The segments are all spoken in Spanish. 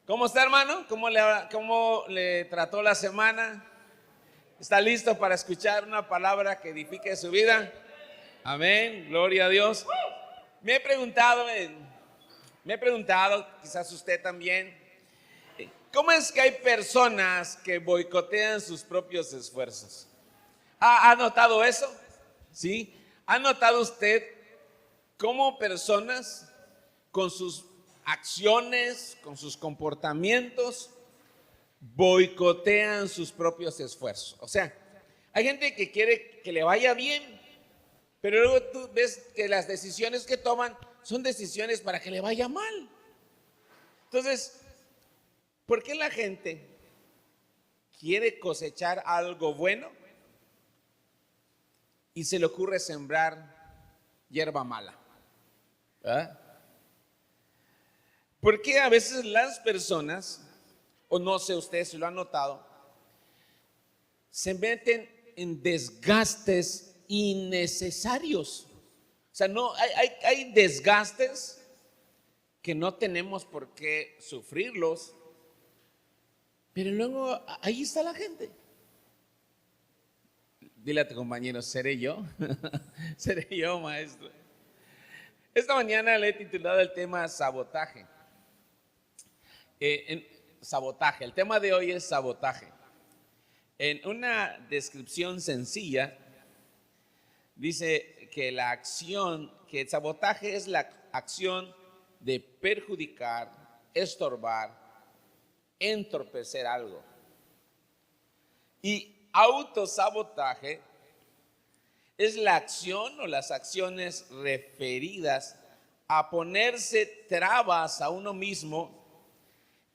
¿Cómo está, hermano? ¿Cómo le trató la semana? ¿Está listo para escuchar una palabra que edifique su vida? Amén, gloria a Dios. Me he preguntado, quizás usted también, ¿cómo es que hay personas que boicotean sus propios esfuerzos? ¿Ha notado eso? ¿Sí? ¿Ha notado usted cómo personas con sus acciones, con sus comportamientos, boicotean sus propios esfuerzos? O sea, hay gente que quiere que le vaya bien, pero luego tú ves que las decisiones que toman son decisiones para que le vaya mal. Entonces, ¿por qué la gente quiere cosechar algo bueno y se le ocurre sembrar hierba mala? ¿Verdad? ¿Por qué a veces las personas, o no sé usted si lo han notado, se meten en desgastes innecesarios? O sea, no, hay desgastes que no tenemos por qué sufrirlos, pero luego ahí está la gente. Dile a tu compañero, ¿seré yo? ¿Seré yo, maestro? Esta mañana le he titulado el tema sabotaje. Sabotaje, el tema de hoy es sabotaje. En una descripción sencilla, dice que que el sabotaje es la acción de perjudicar, estorbar, entorpecer algo. Y autosabotaje es la acción o las acciones referidas a ponerse trabas a uno mismo,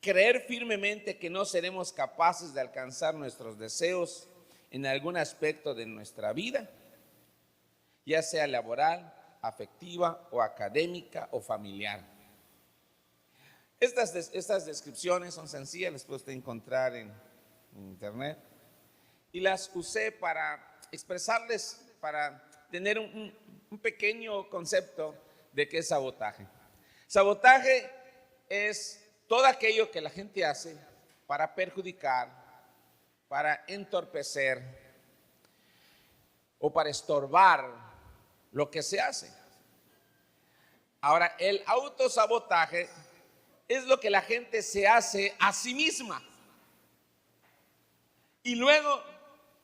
creer firmemente que no seremos capaces de alcanzar nuestros deseos en algún aspecto de nuestra vida, ya sea laboral, afectiva o académica o familiar. Estas descripciones son sencillas, las puede usted encontrar en internet, y las usé para expresarles, para tener un pequeño concepto de qué es sabotaje. Sabotaje es todo aquello que la gente hace para perjudicar, para entorpecer o para estorbar lo que se hace. Ahora, el autosabotaje es lo que la gente se hace a sí misma. Y luego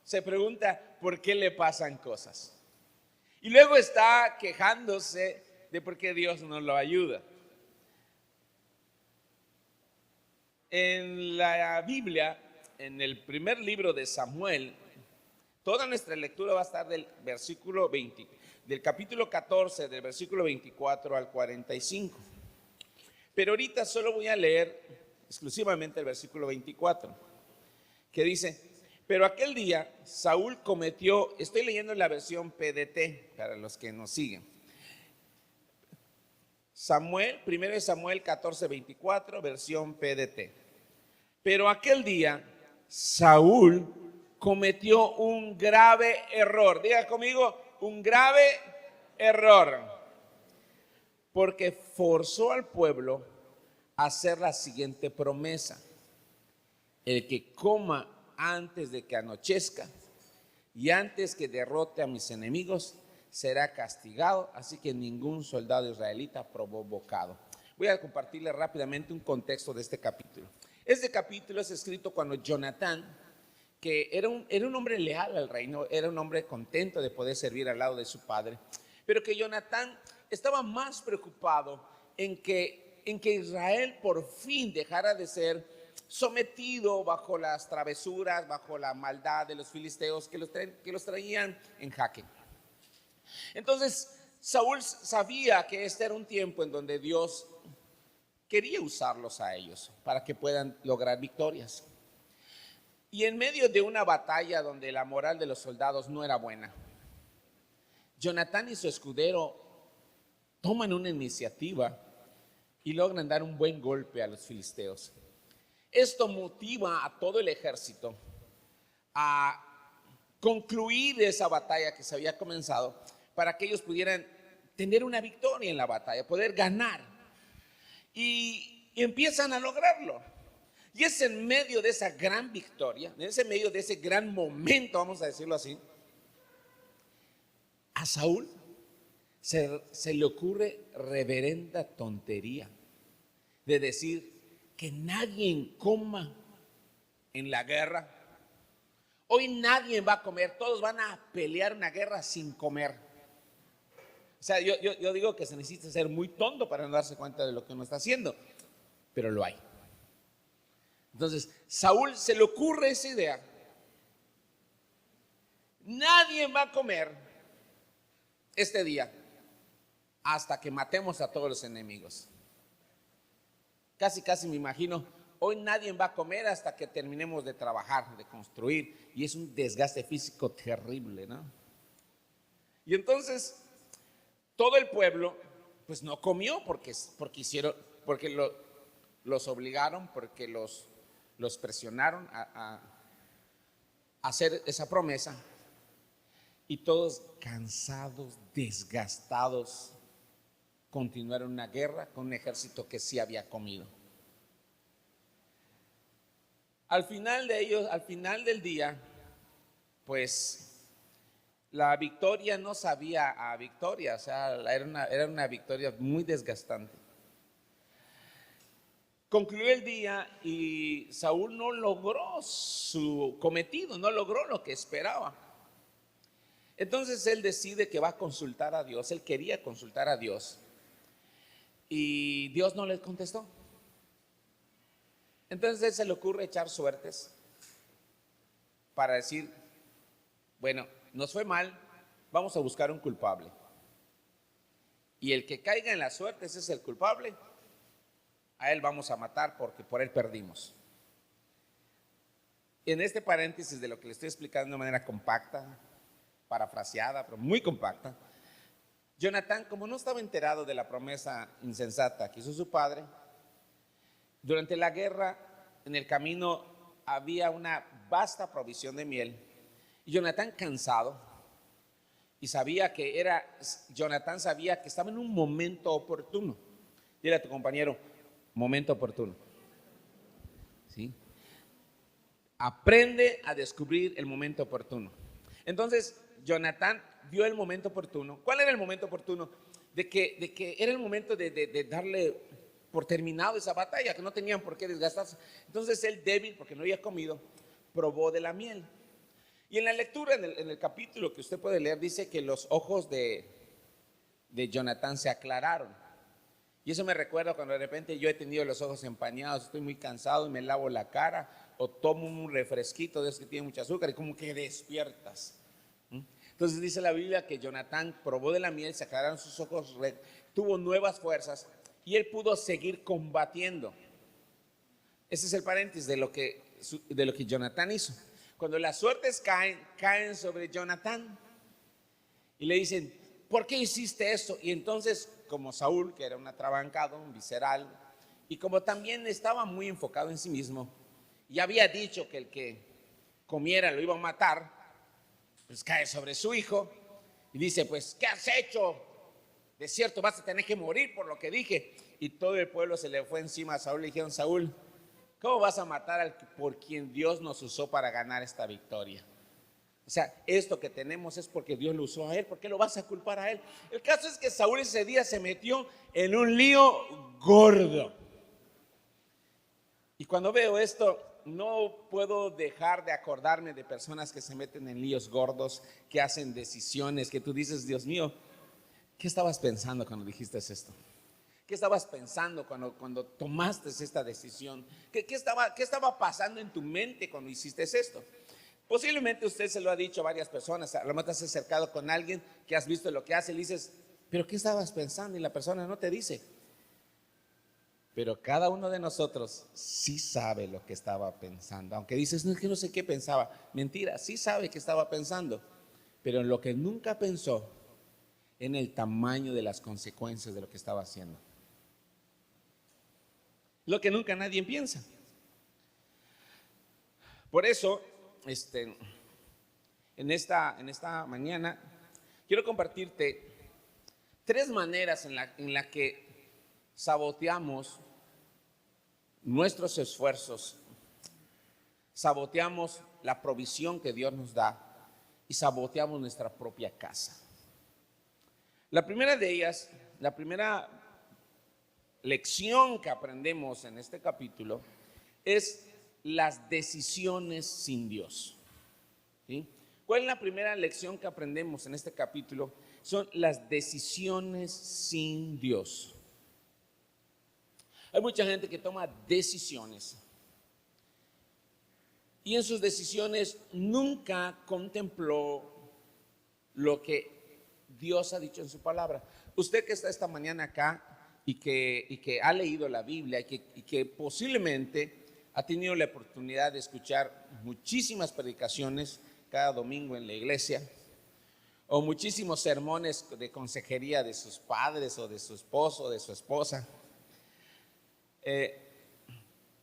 se pregunta por qué le pasan cosas. Y luego está quejándose de por qué Dios no lo ayuda. En la Biblia, en el primer libro de Samuel, toda nuestra lectura va a estar del capítulo 14, del versículo 24 al 45. Pero ahorita solo voy a leer exclusivamente el versículo 24, que dice: pero aquel día Saúl cometió, estoy leyendo la versión PDT para los que nos siguen. Primero de Samuel 14, 24, versión PDT. Pero aquel día Saúl cometió un grave error. Diga conmigo, un grave error. Porque forzó al pueblo a hacer la siguiente promesa: el que coma antes de que anochezca y antes que derrote a mis enemigos será castigado, así que ningún soldado israelita probó bocado. Voy a compartirle rápidamente un contexto de este capítulo. Este capítulo es escrito cuando Jonatán, que era un hombre leal al reino, era un hombre contento de poder servir al lado de su padre, pero que Jonatán estaba más preocupado en que Israel por fin dejara de ser sometido bajo las travesuras, bajo la maldad de los filisteos que los traían en jaque. Entonces Saúl sabía que este era un tiempo en donde Dios quería usarlos a ellos para que puedan lograr victorias. Y en medio de una batalla donde la moral de los soldados no era buena, Jonatán y su escudero toman una iniciativa y logran dar un buen golpe a los filisteos. Esto motiva a todo el ejército a concluir esa batalla que se había comenzado para que ellos pudieran tener una victoria en la batalla, poder ganar. Y empiezan a lograrlo. Y es en medio de esa gran victoria, en ese medio de ese gran momento, vamos a decirlo así, a Saúl se le ocurre reverenda tontería de decir que nadie coma en la guerra. Hoy nadie va a comer, todos van a pelear una guerra sin comer. O sea, yo digo que se necesita ser muy tonto para no darse cuenta de lo que uno está haciendo, pero lo hay. Entonces, Saúl se le ocurre esa idea. Nadie va a comer este día hasta que matemos a todos los enemigos. Casi me imagino, hoy nadie va a comer hasta que terminemos de trabajar, de construir, y es un desgaste físico terrible, ¿no? Y entonces todo el pueblo pues no comió porque los obligaron, porque los presionaron a hacer esa promesa, y todos cansados, desgastados, continuaron una guerra con un ejército que sí había comido. Al final del día, pues la victoria no sabía a victoria, o sea, era una victoria muy desgastante. Concluyó el día y Saúl no logró su cometido, no logró lo que esperaba. Entonces él decide que va a consultar a Dios, él quería consultar a Dios y Dios no le contestó. Entonces él se le ocurre echar suertes para decir, bueno, nos fue mal, vamos a buscar un culpable. Y el que caiga en las suertes es el culpable, a él vamos a matar porque por él perdimos. En este paréntesis de lo que le estoy explicando de manera compacta, parafraseada, pero muy compacta, Jonatán, como no estaba enterado de la promesa insensata que hizo su padre, durante la guerra, en el camino había una vasta provisión de miel, y Jonatán, cansado, Jonatán sabía que estaba en un momento oportuno. Dile a tu compañero, momento oportuno. ¿Sí? Aprende a descubrir el momento oportuno. Entonces, Jonatán vio el momento oportuno. ¿Cuál era el momento oportuno? De que era el momento de darle por terminado esa batalla, que no tenían por qué desgastarse. Entonces él, débil, porque no había comido, probó de la miel. Y en la lectura, en el capítulo que usted puede leer, dice que los ojos de Jonatán se aclararon. Y eso me recuerda cuando de repente yo he tenido los ojos empañados, estoy muy cansado y me lavo la cara, o tomo un refresquito de esos que tiene mucho azúcar y como que despiertas. Entonces dice la Biblia que Jonatán probó de la miel, se aclararon sus ojos, tuvo nuevas fuerzas y él pudo seguir combatiendo. Ese es el paréntesis de lo que Jonatán hizo. Cuando las suertes caen sobre Jonatán y le dicen, ¿por qué hiciste eso? Y entonces, como Saúl, que era un atrabancado, un visceral, y como también estaba muy enfocado en sí mismo, y había dicho que el que comiera lo iba a matar, pues cae sobre su hijo y dice, pues, ¿qué has hecho? De cierto vas a tener que morir por lo que dije. Y todo el pueblo se le fue encima a Saúl y le dijeron, Saúl, ¿cómo vas a matar por quien Dios nos usó para ganar esta victoria? O sea, esto que tenemos es porque Dios lo usó a él. ¿Por qué lo vas a culpar a él? El caso es que Saúl ese día se metió en un lío gordo. Y cuando veo esto, no puedo dejar de acordarme de personas que se meten en líos gordos, que hacen decisiones, que tú dices, Dios mío, ¿qué estabas pensando cuando dijiste esto? ¿Qué estabas pensando cuando tomaste esta decisión? ¿Qué estaba pasando en tu mente cuando hiciste esto? Posiblemente usted se lo ha dicho a varias personas, a lo mejor te has acercado con alguien que has visto lo que hace y le dices, ¿pero qué estabas pensando? Y la persona no te dice. Pero cada uno de nosotros sí sabe lo que estaba pensando. Aunque dices, no, es que no sé qué pensaba. Mentira, sí sabe que estaba pensando. Pero en lo que nunca pensó, en el tamaño de las consecuencias de lo que estaba haciendo. Lo que nunca nadie piensa. Por eso, en esta mañana, quiero compartirte 3 maneras en la que saboteamos nuestros esfuerzos saboteamos la provisión que Dios nos da y saboteamos nuestra propia casa. La primera de ellas, la primera lección que aprendemos en este capítulo es las decisiones sin Dios. ¿Sí? ¿Cuál es la primera lección que aprendemos en este capítulo? Son las decisiones sin Dios. Hay mucha gente que toma decisiones y en sus decisiones nunca contempló lo que Dios ha dicho en su palabra. Usted que está esta mañana acá y que ha leído la Biblia y que posiblemente ha tenido la oportunidad de escuchar muchísimas predicaciones cada domingo en la iglesia, o muchísimos sermones de consejería de sus padres o de su esposo o de su esposa.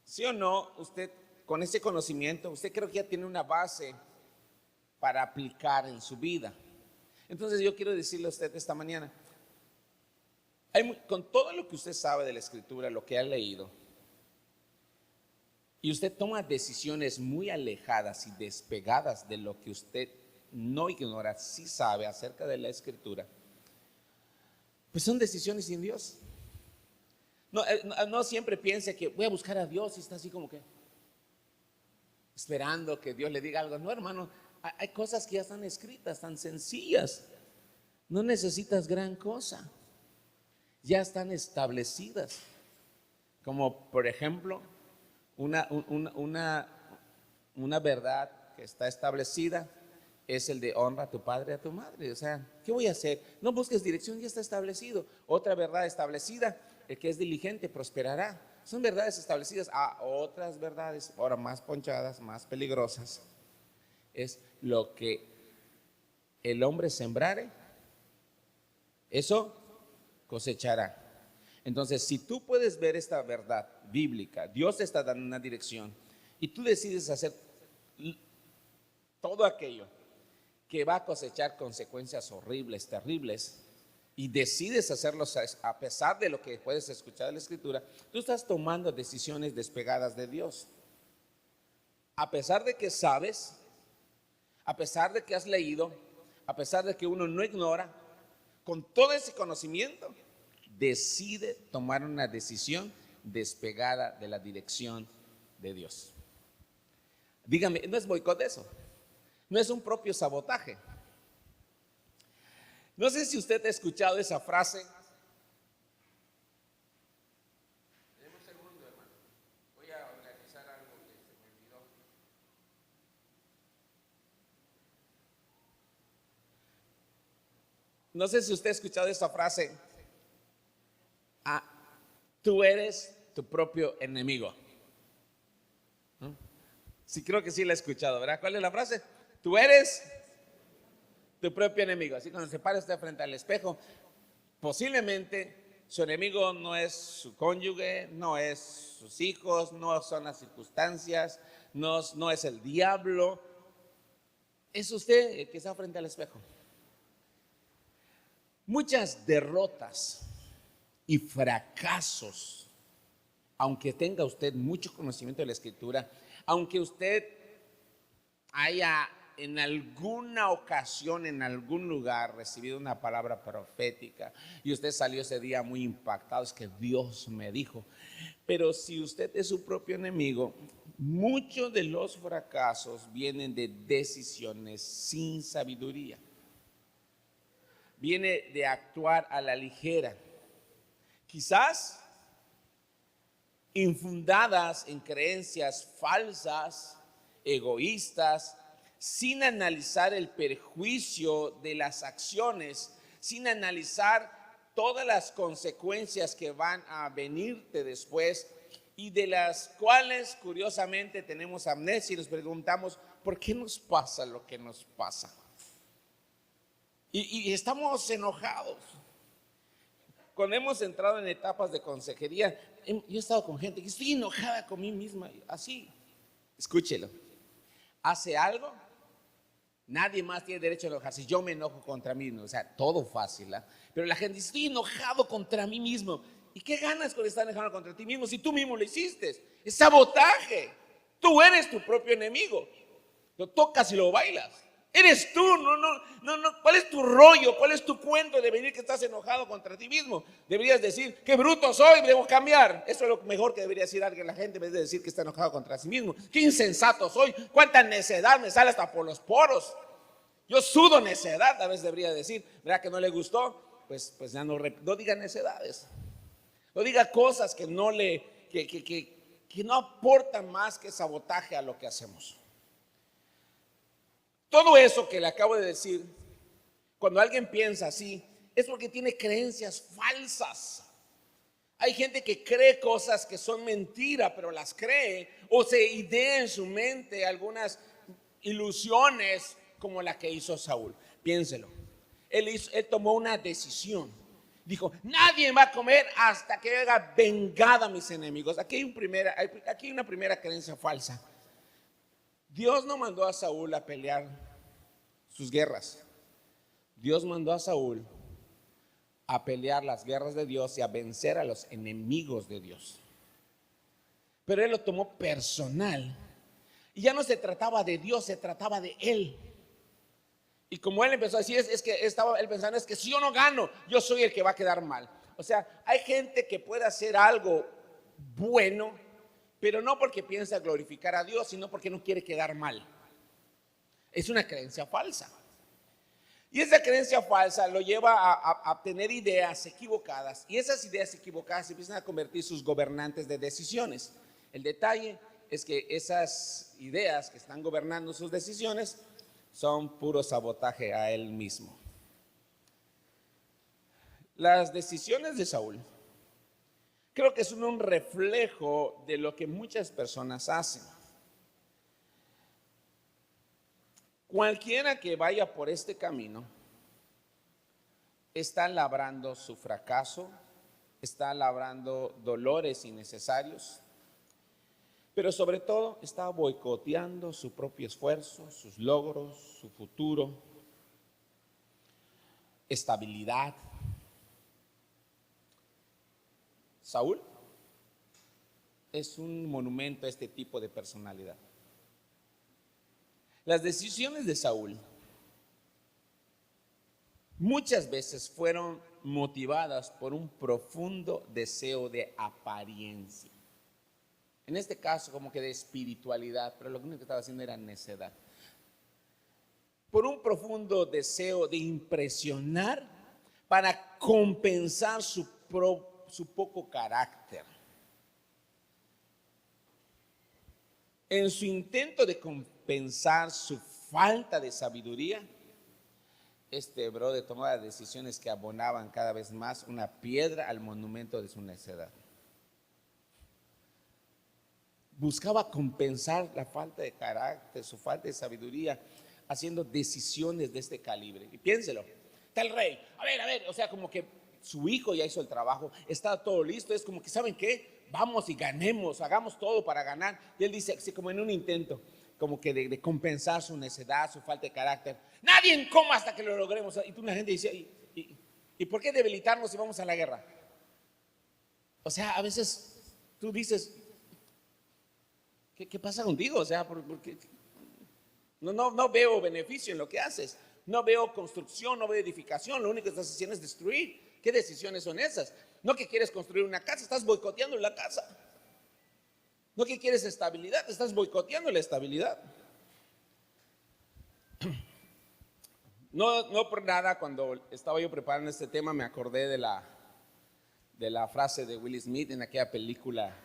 ¿Sí o no? Usted con ese conocimiento, usted creo que ya tiene una base para aplicar en su vida. Entonces yo quiero decirle a usted esta mañana, con todo lo que usted sabe de la Escritura, lo que ha leído, y usted toma decisiones muy alejadas y despegadas de lo que usted no ignora, sí sabe acerca de la Escritura, pues son decisiones sin Dios. No siempre piense que voy a buscar a Dios y está así como que esperando que Dios le diga algo. No, hermano, hay cosas que ya están escritas, tan sencillas. No necesitas gran cosa. Ya están establecidas. Como por ejemplo, una verdad que está establecida es el de honra a tu padre y a tu madre. O sea, ¿qué voy a hacer? No busques dirección, ya está establecido. Otra verdad establecida, el que es diligente prosperará. Son verdades establecidas. Otras verdades, ahora más ponchadas, más peligrosas, es lo que el hombre sembrare, eso cosechará. Entonces, si tú puedes ver esta verdad bíblica, Dios te está dando una dirección y tú decides hacer todo aquello que va a cosechar consecuencias horribles, terribles, y decides hacerlo a pesar de lo que puedes escuchar de la Escritura, tú estás tomando decisiones despegadas de Dios. A pesar de que sabes, a pesar de que has leído, a pesar de que uno no ignora, con todo ese conocimiento, decide tomar una decisión despegada de la dirección de Dios. Dígame, no es boicot eso, no es un propio sabotaje. No sé si usted ha escuchado esa frase. Deme un segundo, hermano. Voy a organizar algo que se me olvidó. No sé si usted ha escuchado esa frase. Tú eres tu propio enemigo. Sí, creo que sí la he escuchado, ¿verdad? ¿Cuál es la frase? Tú eres tu propio enemigo. Así cuando se para usted frente al espejo, posiblemente su enemigo no es su cónyuge, no es sus hijos, no son las circunstancias, no es el diablo. Es usted el que está frente al espejo. Muchas derrotas y fracasos, aunque tenga usted mucho conocimiento de la Escritura, aunque usted haya en alguna ocasión, en algún lugar recibido una palabra profética y usted salió ese día muy impactado, es que Dios me dijo, pero si usted es su propio enemigo, muchos de los fracasos vienen de decisiones sin sabiduría, viene de actuar a la ligera, quizás infundadas en creencias falsas, egoístas, sin analizar el perjuicio de las acciones, sin analizar todas las consecuencias que van a venirte después y de las cuales curiosamente tenemos amnesia y nos preguntamos, ¿por qué nos pasa lo que nos pasa? Y estamos enojados. Cuando hemos entrado en etapas de consejería, yo he estado con gente que estoy enojada con mí misma, así, escúchelo, hace algo, nadie más tiene derecho a enojarse, yo me enojo contra mí mismo, o sea, todo fácil, ¿eh? Pero la gente dice, estoy enojado contra mí mismo. ¿Y qué ganas con estar enojado contra ti mismo si tú mismo lo hiciste? Es sabotaje. Tú eres tu propio enemigo. Lo tocas y lo bailas. Eres tú, no. ¿Cuál es tu rollo? ¿Cuál es tu cuento de venir que estás enojado contra ti mismo? Deberías decir, qué bruto soy, debo cambiar. Eso es lo mejor que debería decir alguien, la gente, en vez de decir que está enojado contra sí mismo. Qué insensato soy, cuánta necedad me sale hasta por los poros. Yo sudo necedad, a veces debería decir. ¿Verdad que no le gustó? Pues ya no diga necedades. No diga cosas que que no aportan más que sabotaje a lo que hacemos. Todo eso que le acabo de decir, cuando alguien piensa así, es porque tiene creencias falsas. Hay gente que cree cosas que son mentira, pero las cree, o se idea en su mente algunas ilusiones como la que hizo Saúl. Piénselo. Él tomó una decisión. Dijo, nadie va a comer hasta que haga vengada a mis enemigos. Aquí hay una primera creencia falsa. Dios no mandó a Saúl a pelear sus guerras. Dios mandó a Saúl a pelear las guerras de Dios y a vencer a los enemigos de Dios. Pero él lo tomó personal. Y ya no se trataba de Dios, se trataba de él. Y como él empezó a decir, es que estaba él pensando, es que si yo no gano, yo soy el que va a quedar mal. O sea, hay gente que puede hacer algo bueno, pero no porque piensa glorificar a Dios, sino porque no quiere quedar mal. Es una creencia falsa. Y esa creencia falsa lo lleva a tener ideas equivocadas. Y esas ideas equivocadas se empiezan a convertir sus gobernantes de decisiones. El detalle es que esas ideas que están gobernando sus decisiones son puro sabotaje a él mismo. Las decisiones de Saúl creo que son un reflejo de lo que muchas personas hacen. Cualquiera que vaya por este camino está labrando su fracaso, está labrando dolores innecesarios, pero sobre todo está boicoteando su propio esfuerzo, sus logros, su futuro, estabilidad. Saúl es un monumento a este tipo de personalidad. Las decisiones de Saúl muchas veces fueron motivadas por un profundo deseo de apariencia. En este caso como que de espiritualidad, pero lo único que estaba haciendo era necedad. Por un profundo deseo de impresionar para compensar su poco carácter. En su intento de compensar su falta de sabiduría, este brother tomaba decisiones que abonaban cada vez más una piedra al monumento de su necedad. Buscaba compensar la falta de carácter, su falta de sabiduría, haciendo decisiones de este calibre. Y piénselo, está el rey, a ver, o sea, como que su hijo ya hizo el trabajo, está todo listo, es como que, ¿saben qué? Vamos y ganemos, hagamos todo para ganar. Y él dice, así como en un intento, como que de compensar su necedad, su falta de carácter. Nadie coma hasta que lo logremos. Y tú, la gente dice, ¿y por qué debilitarnos si vamos a la guerra? O sea, a veces tú dices, ¿qué pasa contigo? O sea, porque no veo beneficio en lo que haces. No veo construcción, no veo edificación. Lo único que estás haciendo es destruir. ¿Qué decisiones son esas? No que quieres construir una casa, estás boicoteando la casa. No que quieres estabilidad, estás boicoteando la estabilidad. No por nada, cuando estaba yo preparando este tema me acordé de la frase de Will Smith en aquella película,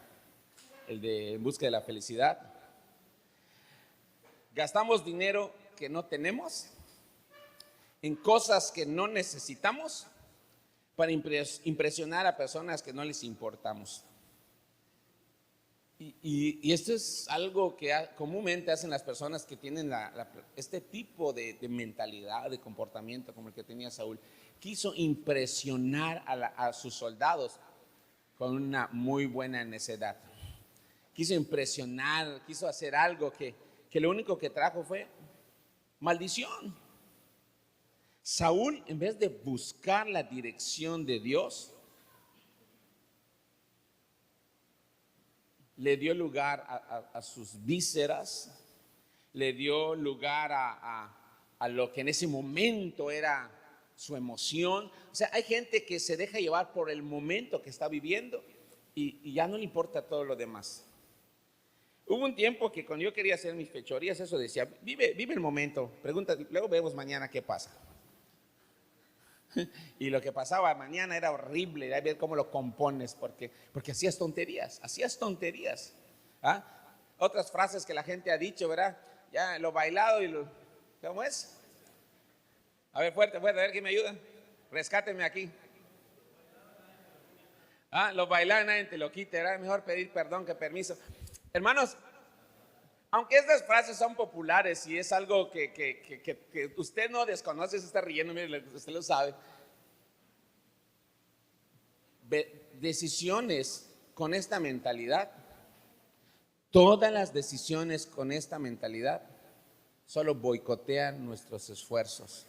el de En busca de la felicidad. Gastamos dinero que no tenemos en cosas que no necesitamos para impresionar a personas que no les importamos. Y esto es algo que comúnmente hacen las personas que tienen este tipo de mentalidad, de comportamiento como el que tenía Saúl. Quiso impresionar a sus soldados con una muy buena necedad. Quiso impresionar, quiso hacer algo que lo único que trajo fue maldición. Saúl, en vez de buscar la dirección de Dios, le dio lugar a sus vísceras, le dio lugar a lo que en ese momento era su emoción. O sea, hay gente que se deja llevar por el momento que está viviendo y ya no le importa todo lo demás. Hubo un tiempo que cuando yo quería hacer mis fechorías, eso decía, vive el momento, pregunta, luego vemos mañana qué pasa. Y lo que pasaba mañana era horrible, era ver cómo lo compones, porque hacías tonterías. ¿Ah? Otras frases que la gente ha dicho, ¿verdad? Ya lo bailado y lo... ¿Cómo es? A ver, fuerte, a ver quién me ayuda. Rescáteme aquí. Lo bailado nadie te lo quite, era mejor pedir perdón que permiso. Hermanos, aunque estas frases son populares y es algo que usted no desconoce, se está riendo, mire, usted lo sabe. Decisiones con esta mentalidad, todas las decisiones con esta mentalidad solo boicotean nuestros esfuerzos,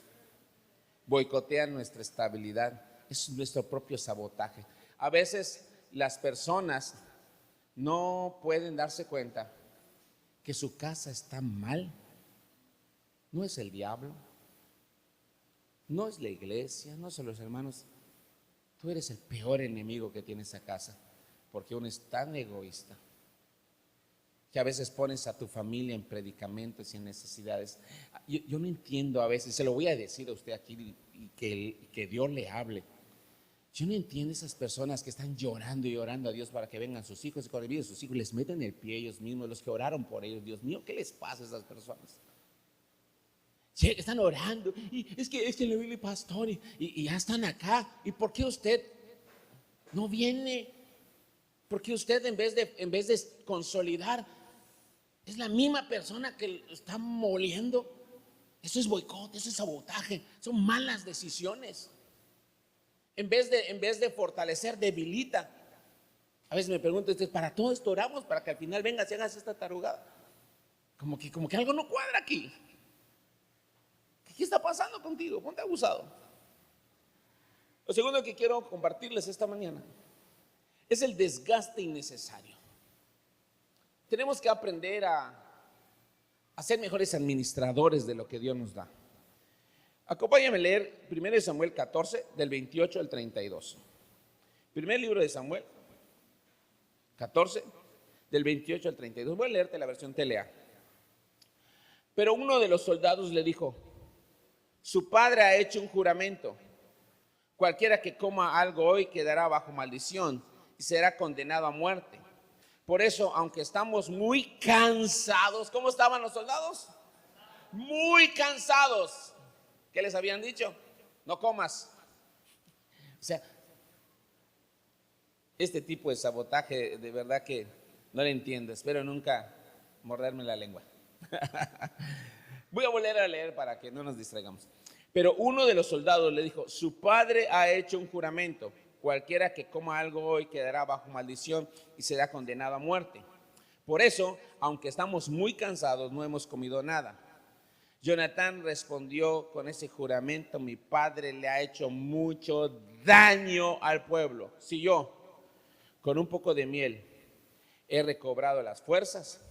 boicotean nuestra estabilidad, es nuestro propio sabotaje. A veces las personas no pueden darse cuenta que su casa está mal. No es el diablo, no es la iglesia, no son los hermanos. Tú eres el peor enemigo que tiene esa casa, porque uno es tan egoísta que a veces pones a tu familia en predicamentos y en necesidades. Yo no entiendo a veces, se lo voy a decir a usted aquí y que Dios le hable. Yo no entiendo esas personas que están llorando y orando a Dios para que vengan sus hijos, y cuando vienen sus hijos les meten el pie ellos mismos, los que oraron por ellos. Dios mío, ¿qué les pasa a esas personas? Sí, están orando y es que le vi el pastor y ya están acá. ¿Y por qué usted no viene? Porque usted en vez de consolidar, es la misma persona que está moliendo. Eso es boicot, eso es sabotaje, son malas decisiones. En vez de fortalecer, debilita. A veces me pregunto, para todo esto oramos, para que al final vengas y hagas esta tarugada. Como que algo no cuadra aquí. ¿Qué está pasando contigo? Ponte abusado. Lo segundo que quiero compartirles esta mañana es el desgaste innecesario. Tenemos que aprender a ser mejores administradores de lo que Dios nos da. Acompáñame a leer 1 Samuel 14, del 28 al 32. Primer libro de Samuel 14, del 28 al 32. Voy a leerte la versión Telea. Pero uno de los soldados le dijo: su padre ha hecho un juramento. Cualquiera que coma algo hoy quedará bajo maldición y será condenado a muerte. Por eso, aunque estamos muy cansados, ¿cómo estaban los soldados? Muy cansados. ¿Qué les habían dicho? No comas. O sea, este tipo de sabotaje de verdad que no lo entiendo. Espero nunca morderme la lengua. Voy a volver a leer para que no nos distraigamos. Pero uno de los soldados le dijo: su padre ha hecho un juramento. Cualquiera que coma algo hoy quedará bajo maldición y será condenado a muerte. Por eso, aunque estamos muy cansados, no hemos comido nada. Jonatán respondió con ese juramento: mi padre le ha hecho mucho daño al pueblo. Si yo, con un poco de miel, he recobrado las fuerzas,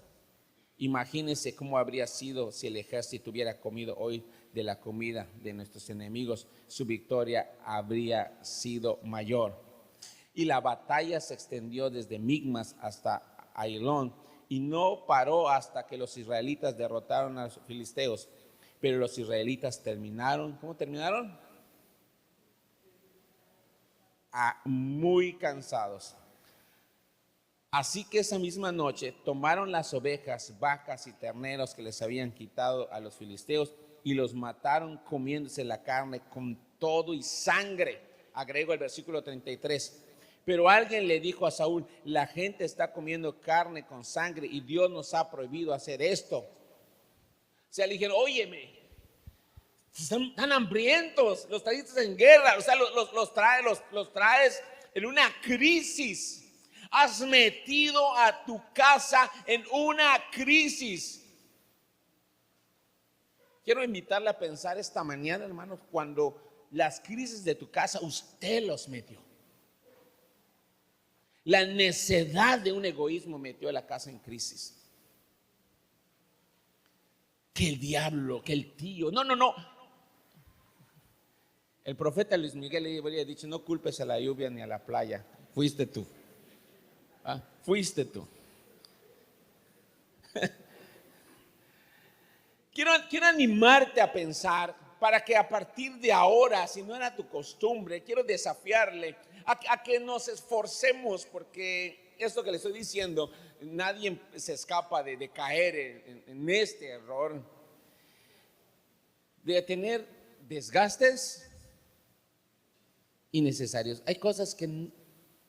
imagínense cómo habría sido si el ejército hubiera comido hoy de la comida de nuestros enemigos. Su victoria habría sido mayor. Y la batalla se extendió desde Migmas hasta Ailón y no paró hasta que los israelitas derrotaron a los filisteos. Pero los israelitas terminaron, ¿cómo terminaron? Muy cansados. Así que esa misma noche tomaron las ovejas, vacas y terneros que les habían quitado a los filisteos y los mataron comiéndose la carne con todo y sangre. Agrego el versículo 33. Pero alguien le dijo a Saúl: la gente está comiendo carne con sangre y Dios nos ha prohibido hacer esto. O sea, le dijeron: óyeme, están hambrientos, los trajiste en guerra, o sea, los traes en una crisis. Has metido a tu casa en una crisis. Quiero invitarle a pensar esta mañana, hermanos, cuando las crisis de tu casa usted los metió. La necedad de un egoísmo metió a la casa en crisis. Que el diablo, que el tío. No, no, no. El profeta Luis Miguel le habría dicho: no culpes a la lluvia ni a la playa. Fuiste tú. ¿Ah? Fuiste tú. Quiero animarte a pensar para que a partir de ahora, si no era tu costumbre, quiero desafiarle a que nos esforcemos, porque esto que le estoy diciendo, nadie se escapa de caer en este error, de tener desgastes innecesarios. Hay cosas que,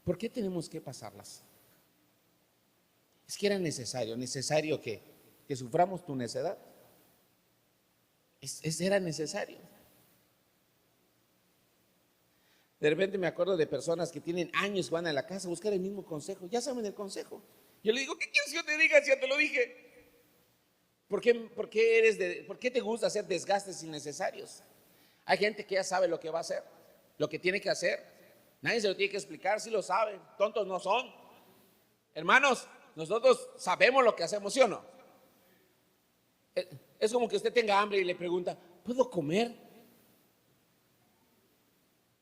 ¿por qué tenemos que pasarlas? Es que era necesario que suframos tu necedad. Era necesario. De repente me acuerdo de personas que tienen años, van a la casa a buscar el mismo consejo. Ya saben el consejo. Yo le digo: ¿qué quieres que yo te diga si ya te lo dije? ¿Por qué te gusta hacer desgastes innecesarios? Hay gente que ya sabe lo que va a hacer, lo que tiene que hacer. Nadie se lo tiene que explicar, si lo saben. Tontos no son. Hermanos, nosotros sabemos lo que hacemos, ¿sí o no? Es como que usted tenga hambre y le pregunta: ¿puedo comer?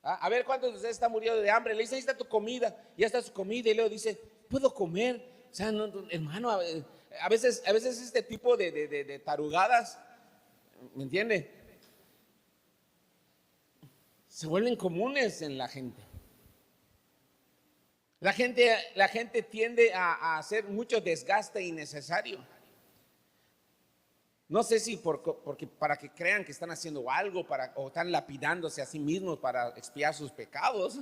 A ver, ¿cuántos de ustedes están muriendo de hambre? Le dice: ahí está tu comida, ya está su comida, y luego dice: ¿puedo comer? O sea, no, hermano, a veces este tipo de tarugadas, ¿me entiende?, se vuelven comunes en la gente. La gente tiende a hacer mucho desgaste innecesario. No sé si porque para que crean que están haciendo algo, o están lapidándose a sí mismos para expiar sus pecados,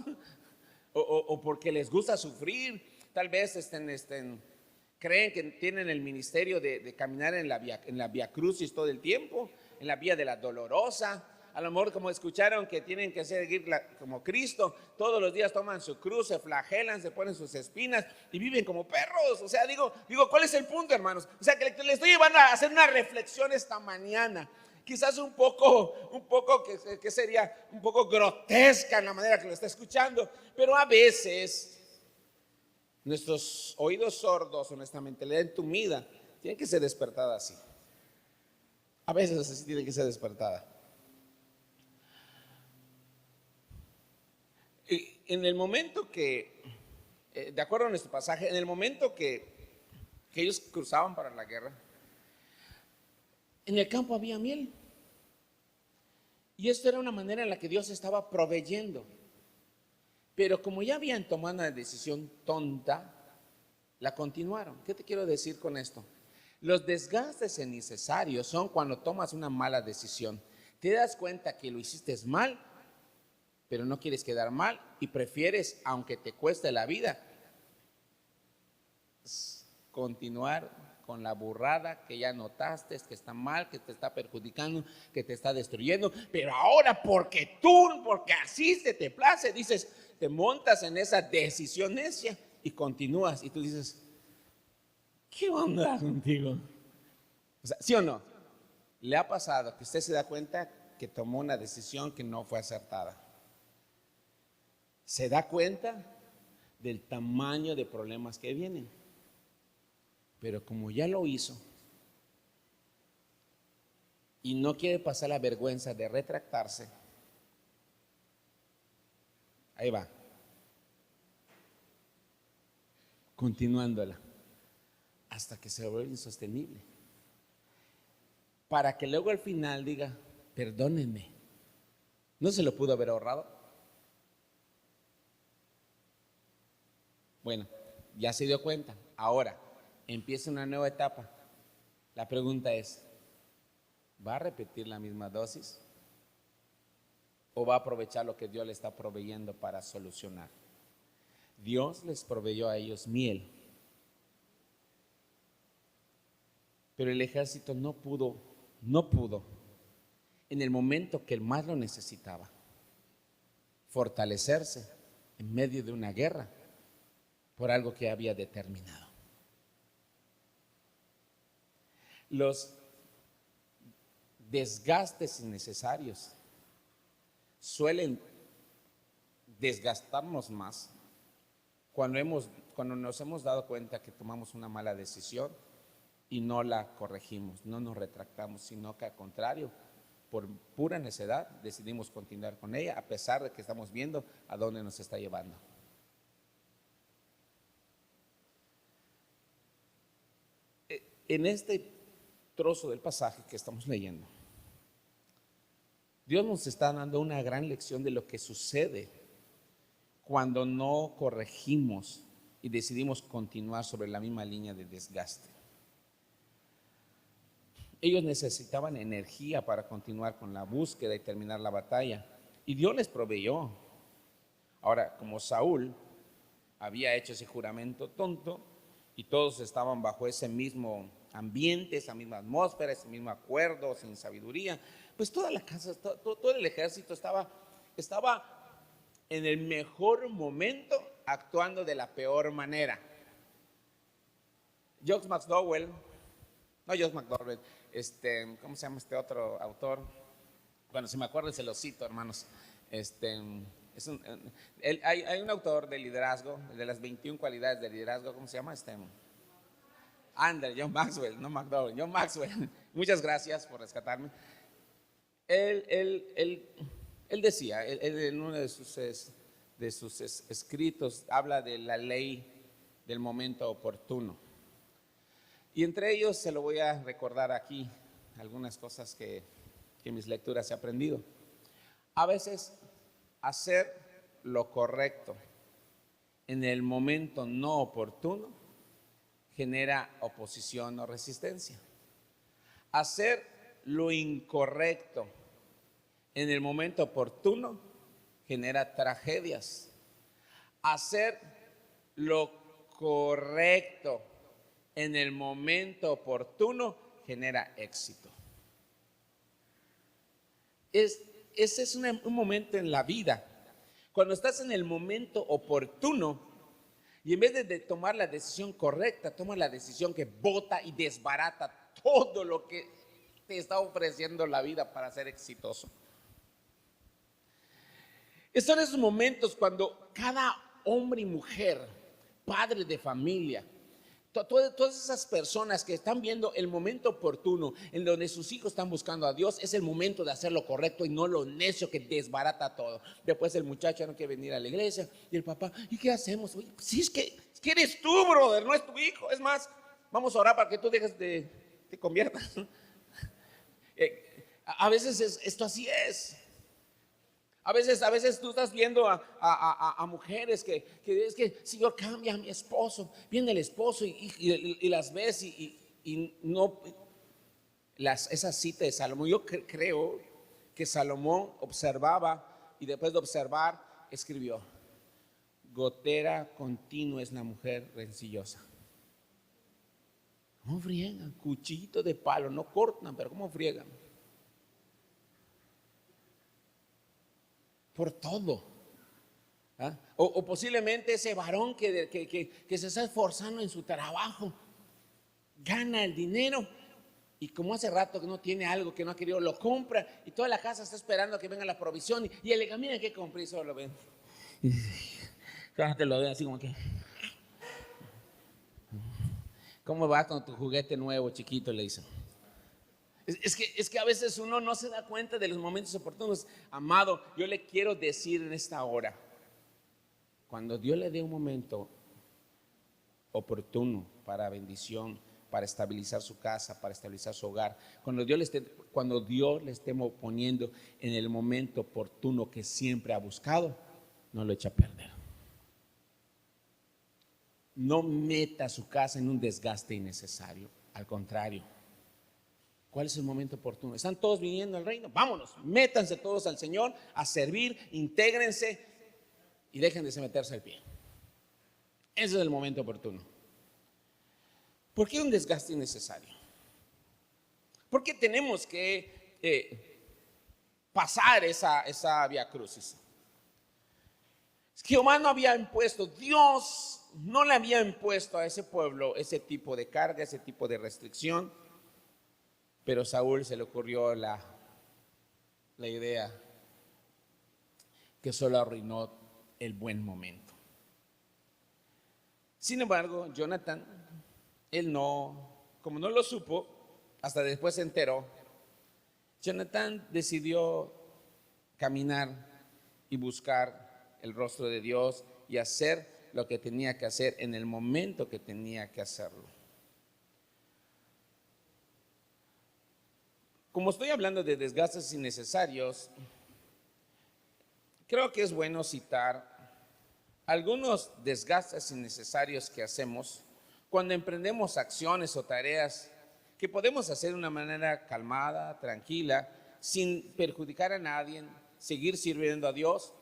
o porque les gusta sufrir. Tal vez creen que tienen el ministerio de caminar en la vía crucis todo el tiempo, en la vía de la dolorosa. A lo mejor, como escucharon, que tienen que seguir como Cristo, todos los días toman su cruz, se flagelan, se ponen sus espinas y viven como perros. O sea, digo, ¿cuál es el punto, hermanos? O sea, que le estoy llevando a hacer una reflexión esta mañana. Quizás un poco que sería un poco grotesca en la manera que lo está escuchando, pero a veces nuestros oídos sordos o nuestra mentalidad entumida tienen que ser despertada así. A veces así tiene que ser despertada. Y en el momento que, de acuerdo a nuestro pasaje, en el momento que ellos cruzaban para la guerra, en el campo había miel. Y esto era una manera en la que Dios estaba proveyendo. Pero como ya habían tomado una decisión tonta, la continuaron. ¿Qué te quiero decir con esto? Los desgastes innecesarios son cuando tomas una mala decisión. Te das cuenta que lo hiciste mal, pero no quieres quedar mal y prefieres, aunque te cueste la vida, continuar con la burrada que ya notaste, que está mal, que te está perjudicando, que te está destruyendo. Pero ahora porque así se te place, dices, te montas en esa decisión necia y continúas. Y tú dices: ¿qué onda contigo? O sea, ¿sí o no? ¿Le ha pasado que usted se da cuenta que tomó una decisión que no fue acertada? Se da cuenta del tamaño de problemas que vienen. Pero como ya lo hizo y no quiere pasar la vergüenza de retractarse, ahí va, continuándola hasta que se vuelve insostenible, para que luego al final diga: perdónenme. ¿No se lo pudo haber ahorrado? Bueno, ya se dio cuenta. Ahora empieza una nueva etapa. La pregunta es: ¿va a repetir la misma dosis? ¿O va a aprovechar lo que Dios le está proveyendo para solucionar? Dios les proveyó a ellos miel, pero el ejército no pudo en el momento que el más lo necesitaba, fortalecerse en medio de una guerra por algo que había determinado. Los desgastes innecesarios suelen desgastarnos más cuando nos hemos dado cuenta que tomamos una mala decisión y no la corregimos, no nos retractamos, sino que al contrario, por pura necedad decidimos continuar con ella, a pesar de que estamos viendo a dónde nos está llevando. En este trozo del pasaje que estamos leyendo, Dios nos está dando una gran lección de lo que sucede cuando no corregimos y decidimos continuar sobre la misma línea de desgaste. Ellos necesitaban energía para continuar con la búsqueda y terminar la batalla, y Dios les proveyó. Ahora, como Saúl había hecho ese juramento tonto y todos estaban bajo ese mismo ambiente, esa misma atmósfera, ese mismo acuerdo, sin sabiduría, pues toda la casa, todo el ejército estaba en el mejor momento actuando de la peor manera. Josh McDowell, ¿cómo se llama este otro autor? Bueno, si me acuerdo se lo cito, hermanos. Hay un autor de liderazgo, de las 21 cualidades de liderazgo, ¿cómo se llama? John Maxwell, no McDowell, John Maxwell. Muchas gracias por rescatarme. Él decía, en uno de sus escritos, habla de la ley del momento oportuno. Y entre ellos se lo voy a recordar aquí, algunas cosas que en mis lecturas he aprendido. A veces hacer lo correcto en el momento no oportuno genera oposición o resistencia. Hacer lo incorrecto en el momento oportuno genera tragedias. Hacer lo correcto en el momento oportuno genera éxito. Ese es un momento en la vida, cuando estás en el momento oportuno y en vez de tomar la decisión correcta, tomas la decisión que bota y desbarata todo lo que te está ofreciendo la vida para ser exitoso. Son esos momentos cuando cada hombre y mujer, padre de familia, todas esas personas que están viendo el momento oportuno en donde sus hijos están buscando a Dios, es el momento de hacer lo correcto y no lo necio que desbarata todo. Después el muchacho no quiere venir a la iglesia y el papá, ¿y qué hacemos? Oye, pues sí, es que eres tú, brother, no es tu hijo. Es más, vamos a orar para que tú dejes te conviertas. A veces esto así es. A veces tú estás viendo a mujeres que es que Señor, cambia a mi esposo. Viene el esposo y las ves y no. Esa cita de Salomón, yo creo que Salomón observaba y después de observar escribió: gotera continua es la mujer rencillosa. ¿Cómo friegan? Cuchillito de palo, no cortan, pero ¿cómo friegan? Por todo. ¿Ah? O posiblemente ese varón que se está esforzando en su trabajo, gana el dinero y como hace rato que no tiene algo que no ha querido, lo compra y toda la casa está esperando a que venga la provisión y él le diga, mira qué compré, y solo lo ven. Te lo ven así como que, ¿cómo va con tu juguete nuevo, chiquito? Le dicen. Es que a veces uno no se da cuenta de los momentos oportunos. Amado, yo le quiero decir en esta hora, cuando Dios le dé un momento oportuno para bendición, para estabilizar su casa, para estabilizar su hogar, cuando Dios le esté poniendo en el momento oportuno que siempre ha buscado, no lo eche a perder. No meta su casa en un desgaste innecesario, al contrario. ¿Cuál es el momento oportuno? ¿Están todos viniendo al reino? Vámonos, métanse todos al Señor a servir, intégrense y dejen de meterse el pie. Ese es el momento oportuno. ¿Por qué un desgaste innecesario? ¿Por qué tenemos que pasar esa vía crucis? Jehová no había impuesto, Dios no le había impuesto a ese pueblo ese tipo de carga, ese tipo de restricción. Pero a Saúl se le ocurrió la idea que solo arruinó el buen momento. Sin embargo, Jonathan, él no, como no lo supo, hasta después se enteró, Jonathan decidió caminar y buscar el rostro de Dios y hacer lo que tenía que hacer en el momento que tenía que hacerlo. Como estoy hablando de desgastes innecesarios, creo que es bueno citar algunos desgastes innecesarios que hacemos cuando emprendemos acciones o tareas que podemos hacer de una manera calmada, tranquila, sin perjudicar a nadie, seguir sirviendo a Dios,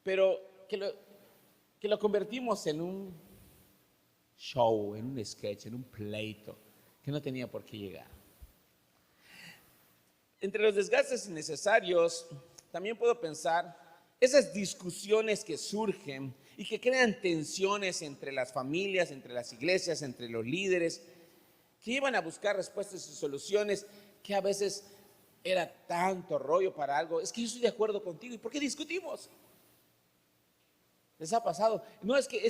pero que lo convertimos en un show, en un sketch, en un pleito que no tenía por qué llegar. Entre los desgastes innecesarios, también puedo pensar esas discusiones que surgen y que crean tensiones entre las familias, entre las iglesias, entre los líderes, que iban a buscar respuestas y soluciones, que a veces era tanto rollo para algo. Es que yo estoy de acuerdo contigo, ¿y por qué discutimos? ¿Les ha pasado? No es que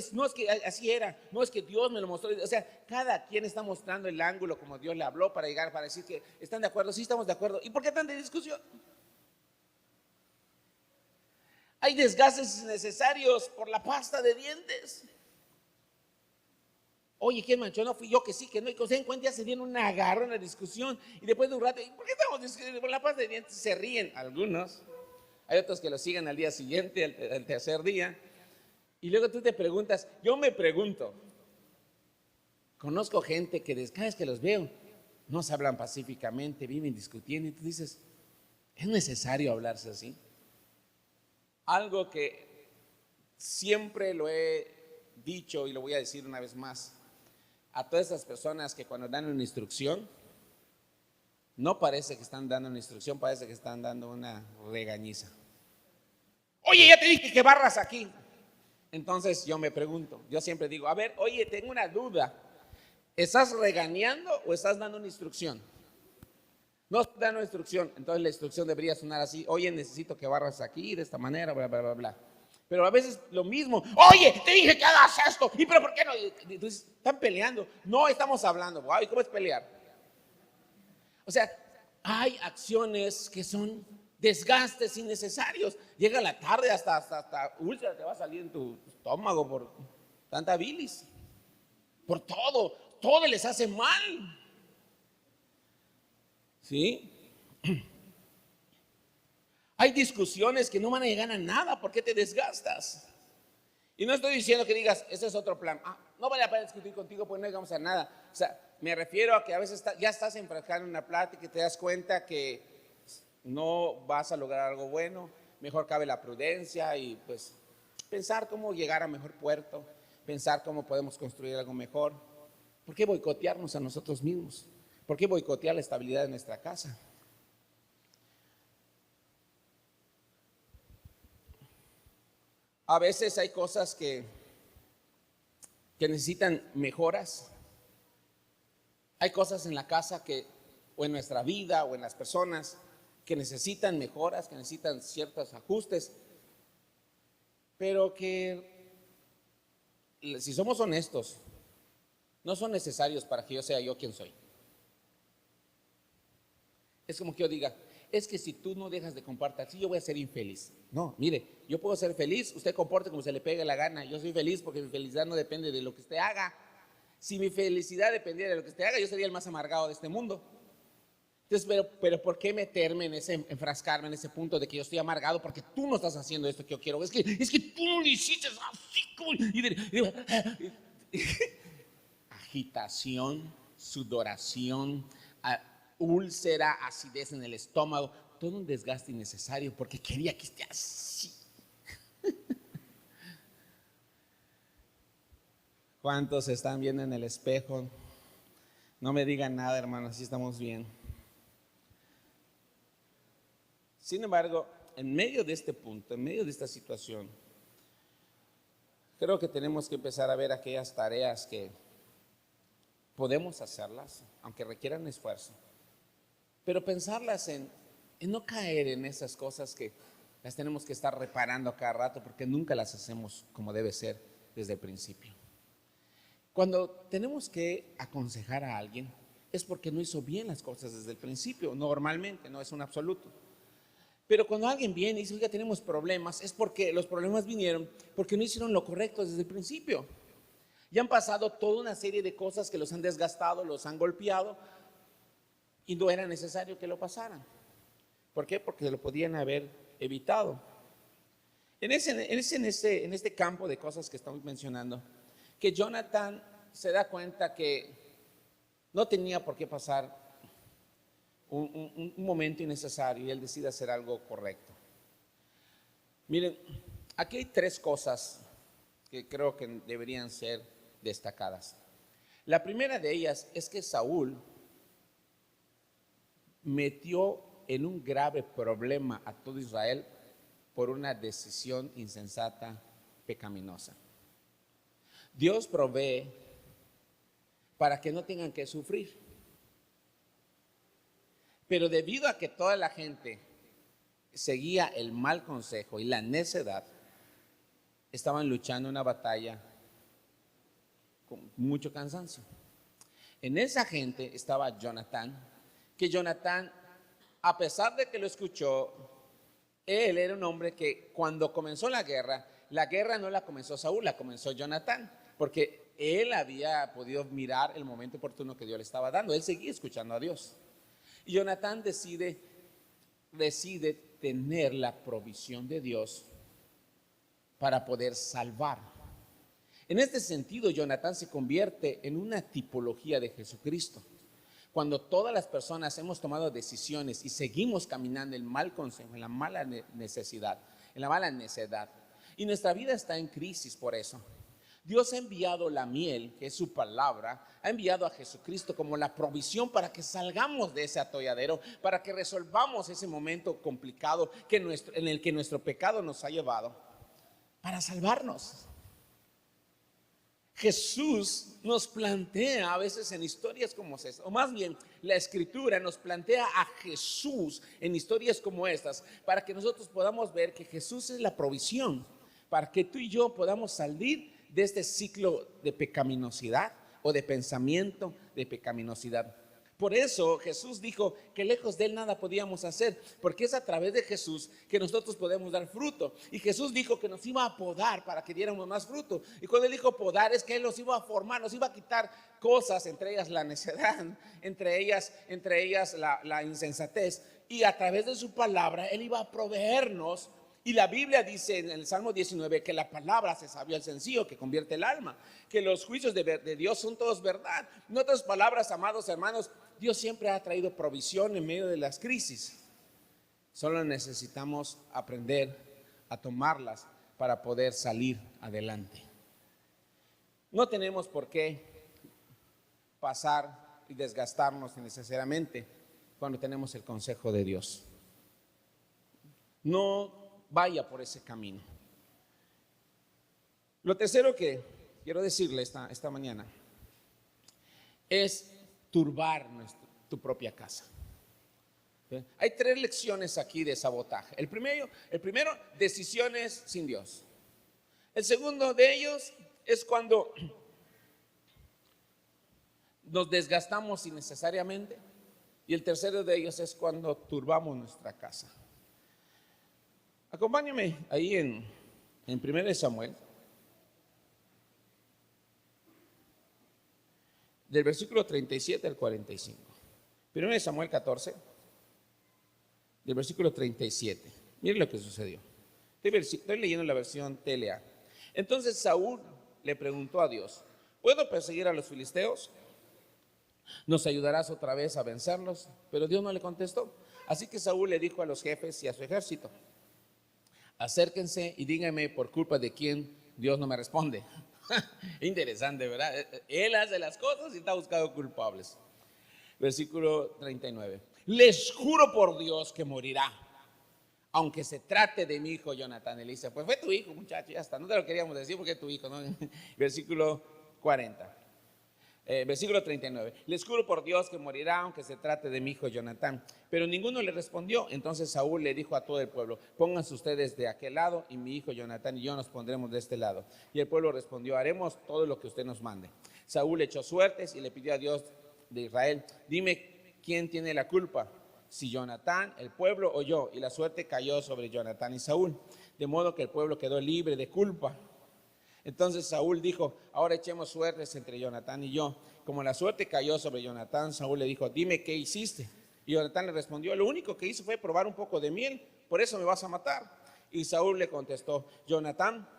así era, no es que Dios me lo mostró. O sea, cada quien está mostrando el ángulo como Dios le habló para llegar, para decir que están de acuerdo, sí estamos de acuerdo. ¿Y por qué tanta discusión? Hay desgastes innecesarios por la pasta de dientes. Oye, ¿quién manchó? No fui yo, que sí, que no. Y se encuentran, ya se dieron una agarra, una discusión. Y después de un rato, ¿por qué estamos discutiendo por la pasta de dientes? Se ríen algunos. Hay otros que lo siguen al día siguiente, al tercer día. Y luego tú te preguntas, yo me pregunto, conozco gente que cada vez que los veo, no se hablan pacíficamente, viven discutiendo. Y tú dices, ¿es necesario hablarse así? Algo que siempre lo he dicho y lo voy a decir una vez más a todas esas personas que cuando dan una instrucción, no parece que están dando una instrucción, parece que están dando una regañiza. Oye, ya te dije que barras aquí. Entonces yo me pregunto, yo siempre digo, a ver, oye, tengo una duda, ¿estás regañando o estás dando una instrucción? No estoy dando una instrucción, entonces la instrucción debería sonar así, oye, necesito que barras aquí de esta manera, bla, bla, bla, bla. Pero a veces lo mismo, oye, te dije que hagas esto, ¿y pero por qué no? Entonces están peleando, no estamos hablando, wow, ¿y cómo es pelear? O sea, hay acciones que son desgastes innecesarios. Llega la tarde hasta úlcera te va a salir en tu estómago por tanta bilis, por todo les hace mal. ¿Sí? Hay discusiones que no van a llegar a nada. ¿Por qué te desgastas? Y no estoy diciendo que digas, ese es otro plan. No vale la pena discutir contigo, pues no llegamos a nada. O sea, me refiero a que a veces ya estás enfrascado en una plática y te das cuenta que no vas a lograr algo bueno. Mejor cabe la prudencia y pues pensar cómo llegar a mejor puerto, pensar cómo podemos construir algo mejor. ¿Por qué boicotearnos a nosotros mismos? ¿Por qué boicotear la estabilidad de nuestra casa? A veces hay cosas que necesitan mejoras. Hay cosas en la casa o en nuestra vida o en las personas que necesitan mejoras, que necesitan ciertos ajustes, pero que, si somos honestos, no son necesarios para que yo sea yo quien soy. Es como que yo diga, es que si tú no dejas de compartir así, yo voy a ser infeliz. No, mire, yo puedo ser feliz, usted comporte como se le pegue la gana. Yo soy feliz porque mi felicidad no depende de lo que usted haga. Si mi felicidad dependiera de lo que usted haga, yo sería el más amargado de este mundo. Entonces, pero ¿por qué meterme enfrascarme en ese punto de que yo estoy amargado porque tú no estás haciendo esto que yo quiero? Es que tú no lo hiciste así como... Agitación, sudoración, úlcera, acidez en el estómago, todo un desgaste innecesario porque quería que esté así. ¿Cuántos se están viendo en el espejo? No me digan nada, hermano, así estamos bien. Sin embargo, en medio de este punto, en medio de esta situación, creo que tenemos que empezar a ver aquellas tareas que podemos hacerlas, aunque requieran esfuerzo, pero pensarlas en no caer en esas cosas que las tenemos que estar reparando cada rato porque nunca las hacemos como debe ser desde el principio. Cuando tenemos que aconsejar a alguien, es porque no hizo bien las cosas desde el principio, normalmente, no es un absoluto. Pero cuando alguien viene y dice, oiga, tenemos problemas, es porque los problemas vinieron porque no hicieron lo correcto desde el principio. Ya han pasado toda una serie de cosas que los han desgastado, los han golpeado y no era necesario que lo pasaran. ¿Por qué? Porque lo podían haber evitado. En este campo de cosas que estamos mencionando, que Jonathan se da cuenta que no tenía por qué pasar un momento innecesario y él decide hacer algo correcto. Miren, aquí hay tres cosas que creo que deberían ser destacadas. La primera de ellas es que Saúl metió en un grave problema a todo Israel por una decisión insensata, pecaminosa. Dios provee para que no tengan que sufrir. Pero debido a que toda la gente seguía el mal consejo y la necedad, estaban luchando una batalla con mucho cansancio. En esa gente estaba Jonatán, que Jonatán, a pesar de que lo escuchó, él era un hombre que cuando comenzó la guerra no la comenzó Saúl, la comenzó Jonatán, porque él había podido mirar el momento oportuno que Dios le estaba dando. Él seguía escuchando a Dios. Y Jonatán decide tener la provisión de Dios para poder salvar. En este sentido, Jonatán se convierte en una tipología de Jesucristo. Cuando todas las personas hemos tomado decisiones y seguimos caminando en el mal consejo, en la mala necesidad, en la mala necedad, y nuestra vida está en crisis por eso, Dios ha enviado la miel, que es su palabra, ha enviado a Jesucristo como la provisión para que salgamos de ese atolladero, para que resolvamos ese momento complicado en el que nuestro pecado nos ha llevado, para salvarnos. Jesús nos plantea a veces en historias como estas, o más bien la Escritura nos plantea a Jesús en historias como estas, para que nosotros podamos ver que Jesús es la provisión, para que tú y yo podamos salir de este ciclo de pecaminosidad o de pensamiento de pecaminosidad. Por eso Jesús dijo que lejos de Él nada podíamos hacer, porque es a través de Jesús que nosotros podemos dar fruto. Y Jesús dijo que nos iba a podar para que diéramos más fruto. Y cuando Él dijo podar, es que Él nos iba a formar, nos iba a quitar cosas, entre ellas la necedad, entre ellas la insensatez. Y a través de su palabra, Él iba a proveernos. Y la Biblia dice en el Salmo 19 que la palabra hace sabio al sencillo, que convierte el alma, que los juicios de Dios son todos verdad. En otras palabras, amados hermanos, Dios siempre ha traído provisión en medio de las crisis. Solo necesitamos aprender a tomarlas para poder salir adelante. No tenemos por qué pasar y desgastarnos innecesariamente cuando tenemos el consejo de Dios. No vaya por ese camino. Lo tercero que quiero decirle esta mañana es turbar tu propia casa. ¿Sí? Hay tres lecciones aquí de sabotaje. El primero, decisiones sin Dios. El segundo de ellos es cuando nos desgastamos innecesariamente. Y el tercero de ellos es cuando turbamos nuestra casa. Acompáñame ahí en 1 Samuel, del versículo 37 al 45. 1 Samuel 14, del versículo 37. Miren lo que sucedió. Estoy leyendo la versión TLA. Entonces Saúl le preguntó a Dios: ¿puedo perseguir a los filisteos? ¿Nos ayudarás otra vez a vencerlos? Pero Dios no le contestó. Así que Saúl le dijo a los jefes y a su ejército: acérquense y díganme por culpa de quién Dios no me responde. Interesante, ¿verdad? Él hace las cosas y está buscando culpables. Versículo 39. Les juro por Dios que morirá, aunque se trate de mi hijo Jonatán. Él dice: pues fue tu hijo, muchacho, ya está. No te lo queríamos decir porque es tu hijo, ¿no? Versículo 40. Versículo 39. Les juro por Dios que morirá aunque se trate de mi hijo Jonatán. Pero ninguno le respondió. Entonces Saúl le dijo a todo el pueblo: pónganse ustedes de aquel lado y mi hijo Jonatán y yo nos pondremos de este lado. Y el pueblo respondió: haremos todo lo que usted nos mande. Saúl echó suertes y le pidió a Dios de Israel: dime quién tiene la culpa, si Jonatán, el pueblo o yo. Y la suerte cayó sobre Jonatán y Saúl, de modo que el pueblo quedó libre de culpa. Entonces Saúl dijo: ahora echemos suertes entre Jonatán y yo. Como la suerte cayó sobre Jonatán, Saúl le dijo: dime qué hiciste. Y Jonatán le respondió: lo único que hice fue probar un poco de miel, por eso me vas a matar. Y Saúl le contestó: Jonatán,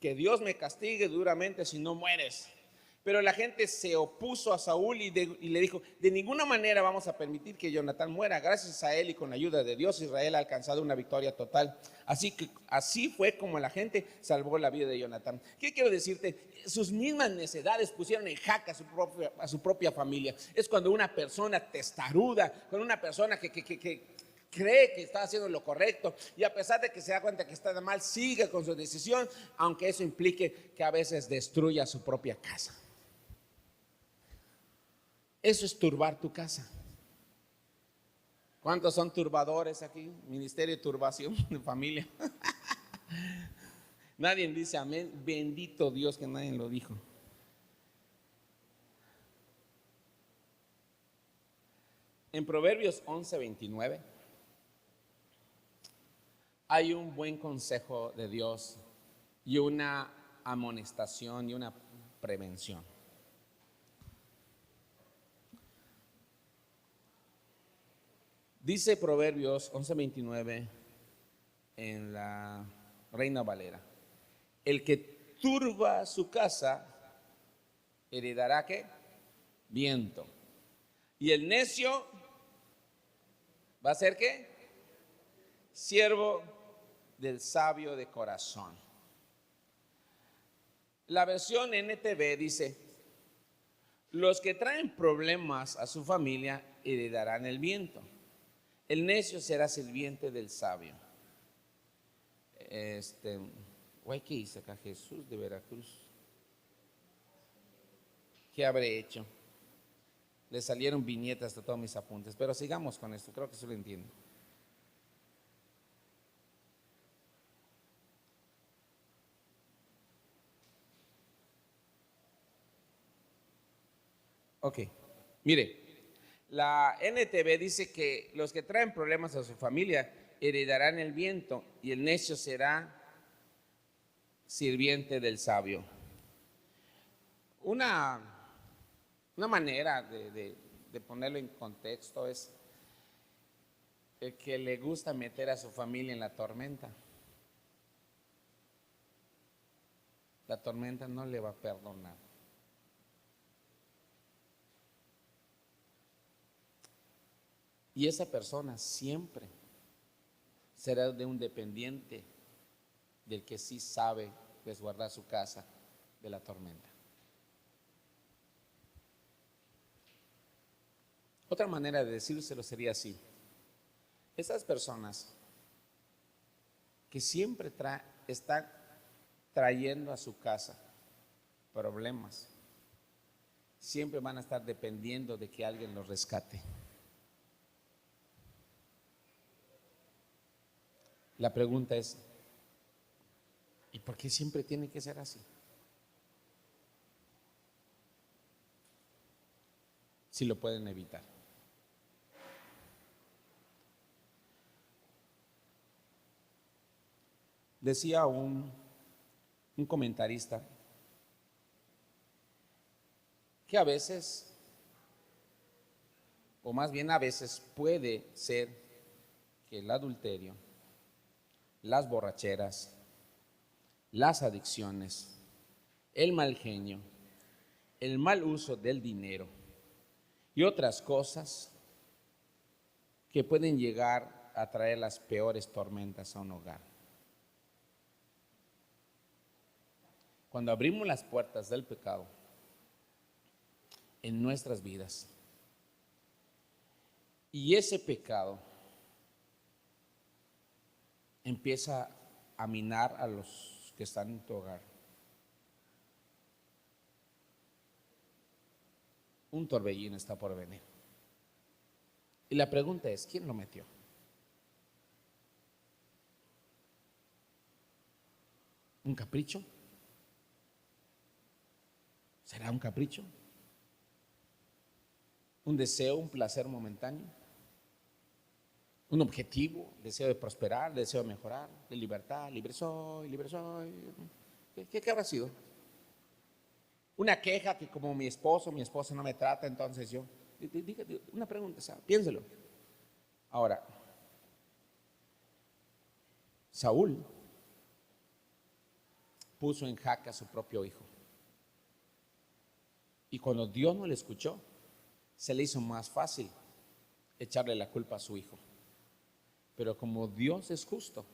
que Dios me castigue duramente si no mueres. Pero la gente se opuso a Saúl y le dijo: de ninguna manera vamos a permitir que Jonatán muera. Gracias a él y con la ayuda de Dios, Israel ha alcanzado una victoria total. Así fue como la gente salvó la vida de Jonatán. ¿Qué quiero decirte? Sus mismas necedades pusieron en jaque a su propia familia. Es cuando una persona testaruda, cuando una persona que cree que está haciendo lo correcto y a pesar de que se da cuenta que está mal, sigue con su decisión, aunque eso implique que a veces destruya su propia casa. Eso es turbar tu casa. ¿Cuántos son turbadores aquí? Ministerio de Turbación de Familia. Nadie dice amén. Bendito Dios que nadie lo dijo. En Proverbios 11:29 hay un buen consejo de Dios y una amonestación y una prevención. Dice Proverbios 11:29 en la Reina Valera: el que turba su casa heredará ¿qué? Viento. Y el necio va a ser ¿qué? Siervo del sabio de corazón. La versión NTV dice: los que traen problemas a su familia heredarán el viento. El necio será sirviente del sabio. ¿Qué hice acá? Jesús de Veracruz. ¿Qué habré hecho? Le salieron viñetas de todos mis apuntes, pero sigamos con esto, creo que se lo entiendo. Ok, mire. La NTV dice que los que traen problemas a su familia heredarán el viento y el necio será sirviente del sabio. Una manera de ponerlo en contexto es el que le gusta meter a su familia en la tormenta. La tormenta no le va a perdonar. Y esa persona siempre será de un dependiente del que sí sabe resguardar su casa de la tormenta. Otra manera de decírselo sería así: esas personas que siempre están trayendo a su casa problemas, siempre van a estar dependiendo de que alguien los rescate. La pregunta es: ¿y por qué siempre tiene que ser así? Si lo pueden evitar. Decía un comentarista que a veces, o más bien a veces, puede ser que el adulterio, las borracheras, las adicciones, el mal genio, el mal uso del dinero y otras cosas que pueden llegar a traer las peores tormentas a un hogar. Cuando abrimos las puertas del pecado en nuestras vidas y ese pecado empieza a minar a los que están en tu hogar, un torbellino está por venir. Y la pregunta es, ¿quién lo metió? ¿Un capricho? ¿Será un capricho? ¿Un deseo, un placer momentáneo? ¿Un objetivo? ¿Deseo de prosperar, deseo de mejorar, de libertad? Libre soy, libre soy. ¿Qué habrá sido? Una queja que como mi esposa no me trata, entonces yo. Una pregunta, ¿sabe? Piénselo. Ahora, Saúl puso en jaque a su propio hijo. Y cuando Dios no le escuchó, se le hizo más fácil echarle la culpa a su hijo. Pero como Dios es justo,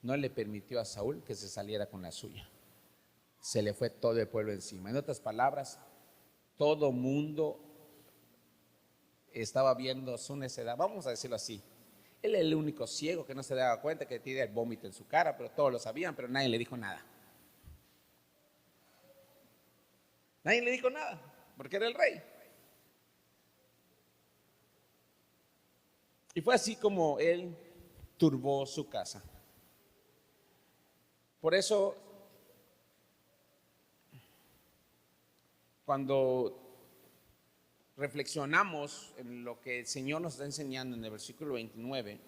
no le permitió a Saúl que se saliera con la suya. Se le fue todo el pueblo encima. En otras palabras, todo mundo estaba viendo su necedad. Vamos a decirlo así. Él es el único ciego que no se daba cuenta que tenía el vómito en su cara, pero todos lo sabían, pero nadie le dijo nada. Nadie le dijo nada, porque era el rey. Y fue así como él turbó su casa. Por eso, cuando reflexionamos en lo que el Señor nos está enseñando en el versículo 29,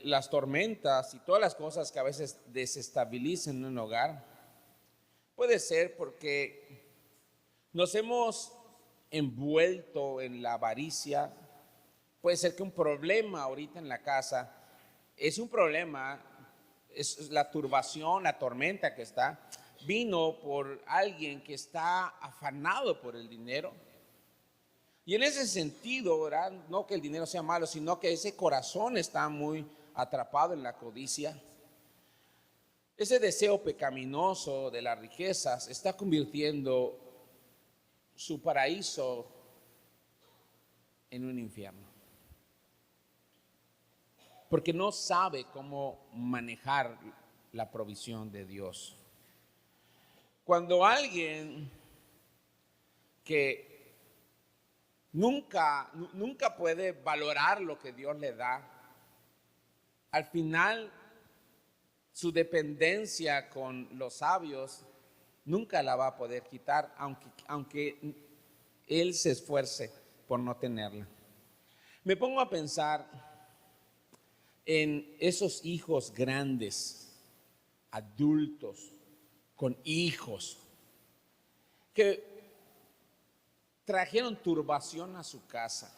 las tormentas y todas las cosas que a veces desestabilizan un hogar, puede ser porque nos hemos envuelto en la avaricia. Puede ser que un problema ahorita en la casa es un problema, es la turbación, la tormenta que está, vino por alguien que está afanado por el dinero. Y en ese sentido, ¿verdad? No que el dinero sea malo, sino que ese corazón está muy atrapado en la codicia. Ese deseo pecaminoso de las riquezas está convirtiendo su paraíso en un infierno. Porque no sabe cómo manejar la provisión de Dios. Cuando alguien que nunca puede valorar lo que Dios le da, al final su dependencia con los sabios nunca la va a poder quitar, aunque él se esfuerce por no tenerla. Me pongo a pensar en esos hijos grandes, adultos, con hijos, que trajeron turbación a su casa.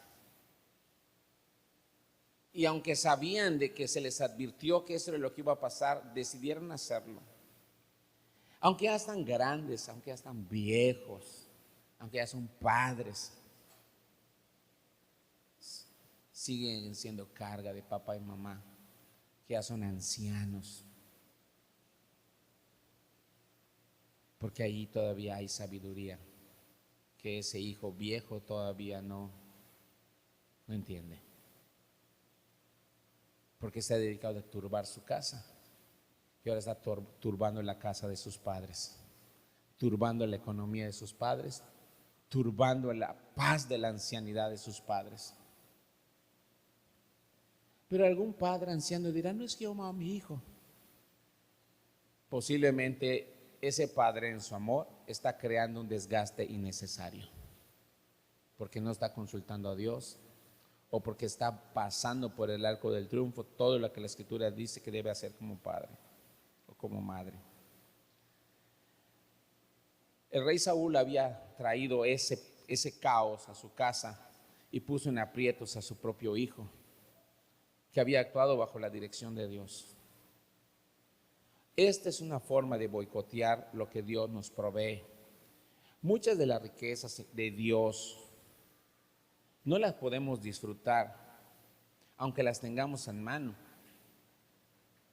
Y aunque sabían de que se les advirtió que eso era lo que iba a pasar, decidieron hacerlo. Aunque ya están grandes, aunque ya están viejos, aunque ya son padres, siguen siendo carga de papá y mamá, que ya son ancianos. Porque ahí todavía hay sabiduría que ese hijo viejo todavía no entiende. Porque se ha dedicado a turbar su casa y ahora está turbando la casa de sus padres, turbando la economía de sus padres, turbando la paz de la ancianidad de sus padres. Pero algún padre anciano dirá: no es que yo amo a mi hijo. Posiblemente ese padre en su amor está creando un desgaste innecesario, porque no está consultando a Dios, o porque está pasando por el arco del triunfo todo lo que la Escritura dice que debe hacer como padre o como madre. El rey Saúl había traído ese caos a su casa y puso en aprietos a su propio hijo, que había actuado bajo la dirección de Dios. Esta es una forma de boicotear lo que Dios nos provee. Muchas de las riquezas de Dios no las podemos disfrutar, aunque las tengamos en mano,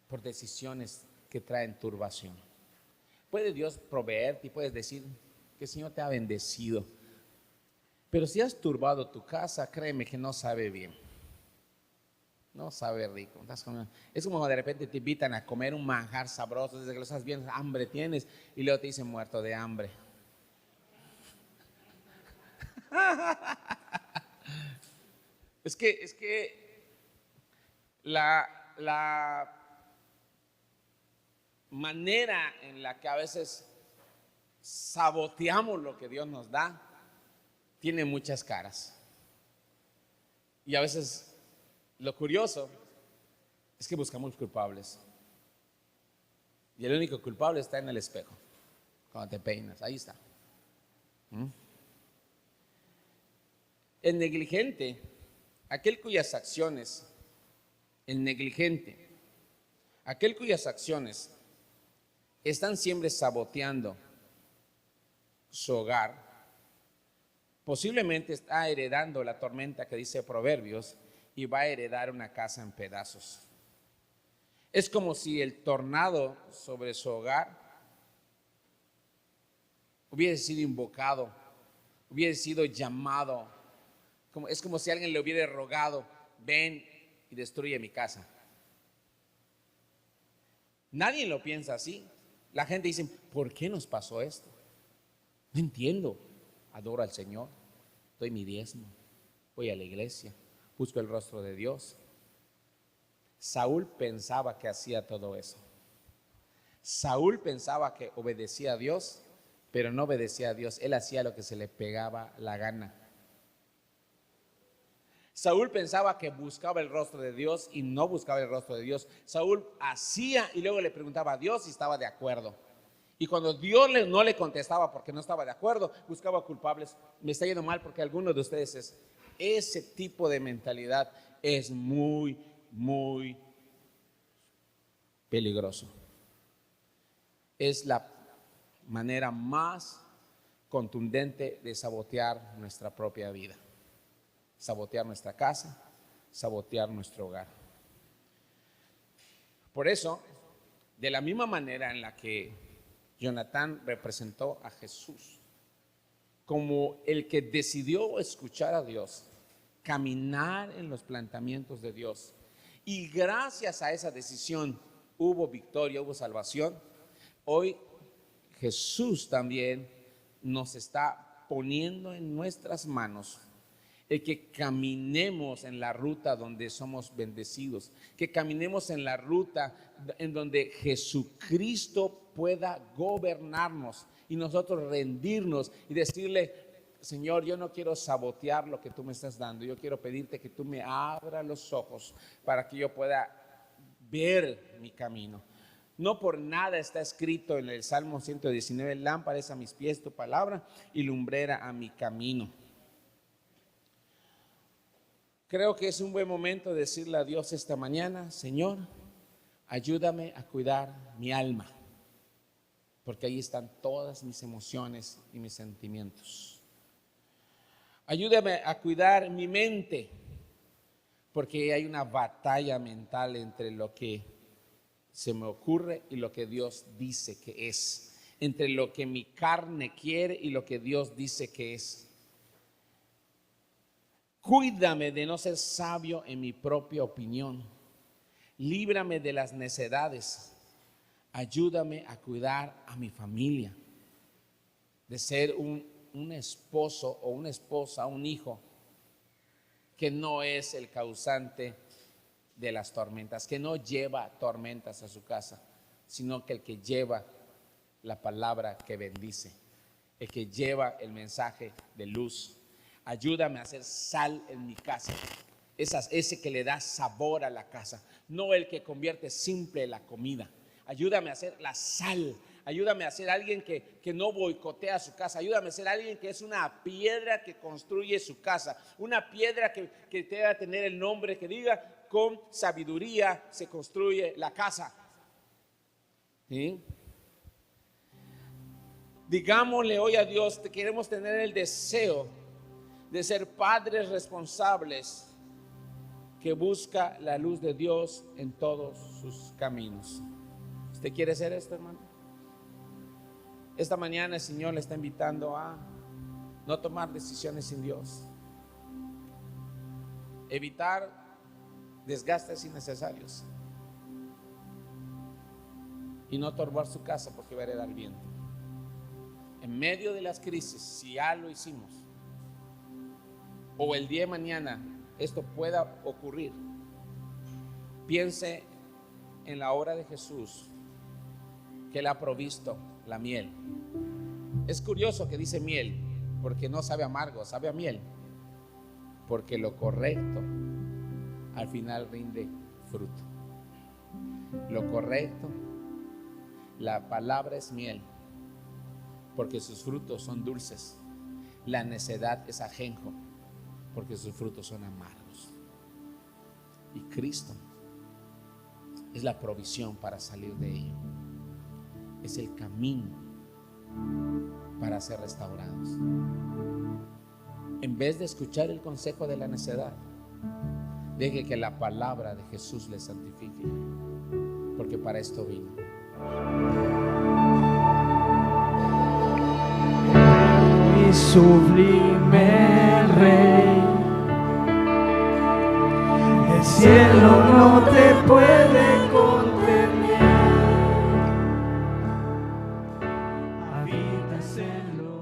por decisiones que traen turbación. Puede Dios proveerte y puedes decir que el Señor te ha bendecido, pero si has turbado tu casa, créeme que no sabe bien. No sabe rico. Es como de repente te invitan a comer un manjar sabroso, desde que lo estás viendo, hambre tienes, y luego te dicen muerto de hambre. Es que la manera en la que a veces saboteamos lo que Dios nos da tiene muchas caras. Y a veces lo curioso es que buscamos culpables. Y el único culpable está en el espejo. Cuando te peinas, ahí está. El negligente, aquel cuyas acciones, el negligente, aquel cuyas acciones están siempre saboteando su hogar, posiblemente está heredando la tormenta que dice Proverbios y va a heredar una casa en pedazos. Es como si el tornado sobre su hogar hubiese sido invocado, hubiese sido llamado. Es como si alguien le hubiera rogado: ven y destruye mi casa. Nadie lo piensa así. La gente dice: ¿por qué nos pasó esto? No entiendo. Adoro al Señor, doy mi diezmo, voy a la iglesia, busco el rostro de Dios. Saúl pensaba que hacía todo eso. Saúl pensaba que obedecía a Dios, pero no obedecía a Dios. Él hacía lo que se le pegaba la gana. Saúl pensaba que buscaba el rostro de Dios y no buscaba el rostro de Dios. Saúl hacía y luego le preguntaba a Dios si estaba de acuerdo. Y cuando Dios no le contestaba porque no estaba de acuerdo, buscaba culpables. Me está yendo mal porque alguno de ustedes ese tipo de mentalidad es muy, muy peligroso. Es la manera más contundente de sabotear nuestra propia vida, sabotear nuestra casa, sabotear nuestro hogar. Por eso, de la misma manera en la que Jonatán representó a Jesús como el que decidió escuchar a Dios, caminar en los planteamientos de Dios, y gracias a esa decisión hubo victoria, hubo salvación. Hoy Jesús también nos está poniendo en nuestras manos el que caminemos en la ruta donde somos bendecidos, que caminemos en la ruta en donde Jesucristo pueda gobernarnos y nosotros rendirnos y decirle: Señor, yo no quiero sabotear lo que tú me estás dando, yo quiero pedirte que tú me abras los ojos para que yo pueda ver mi camino. No por nada está escrito en el Salmo 119: lámpara es a mis pies tu palabra y lumbrera a mi camino. Creo que es un buen momento de decirle a Dios esta mañana: Señor, ayúdame a cuidar mi alma, porque ahí están todas mis emociones y mis sentimientos. Ayúdame a cuidar mi mente, porque hay una batalla mental entre lo que se me ocurre y lo que Dios dice que es, entre lo que mi carne quiere y lo que Dios dice que es. Cuídame de no ser sabio en mi propia opinión. Líbrame de las necedades. Ayúdame a cuidar a mi familia, de ser un esposo o una esposa, un hijo que no es el causante de las tormentas, que no lleva tormentas a su casa, sino que el que lleva la palabra que bendice, el que lleva el mensaje de luz. Ayúdame a hacer sal en mi casa, ese que le da sabor a la casa, no el que convierte simple la comida. Ayúdame a ser la sal. Ayúdame a ser alguien que no boicotea su casa. Ayúdame a ser alguien que es una piedra que construye su casa. Una piedra que debe tener el nombre que diga: con sabiduría se construye la casa. ¿Sí? Digámosle hoy a Dios: te queremos tener el deseo de ser padres responsables que busca la luz de Dios en todos sus caminos. ¿Usted quiere ser esto, hermano? Esta mañana el Señor le está invitando a no tomar decisiones sin Dios, evitar desgastes innecesarios y no turbar su casa porque va a heredar viento. En medio de las crisis, si ya lo hicimos, o el día de mañana esto pueda ocurrir, piense en la obra de Jesús, que Él ha provisto la miel. Es curioso que dice miel, porque no sabe amargo, sabe a miel, porque lo correcto al final rinde fruto. Lo correcto, la palabra es miel, porque sus frutos son dulces. La necedad es ajenjo, porque sus frutos son amargos. Y Cristo es la provisión para salir de ello. Es el camino para ser restaurados. En vez de escuchar el consejo de la necedad, deje que la palabra de Jesús le santifique, porque para esto vino. Mi sublime Rey, el cielo no te puede contener, habitas en lo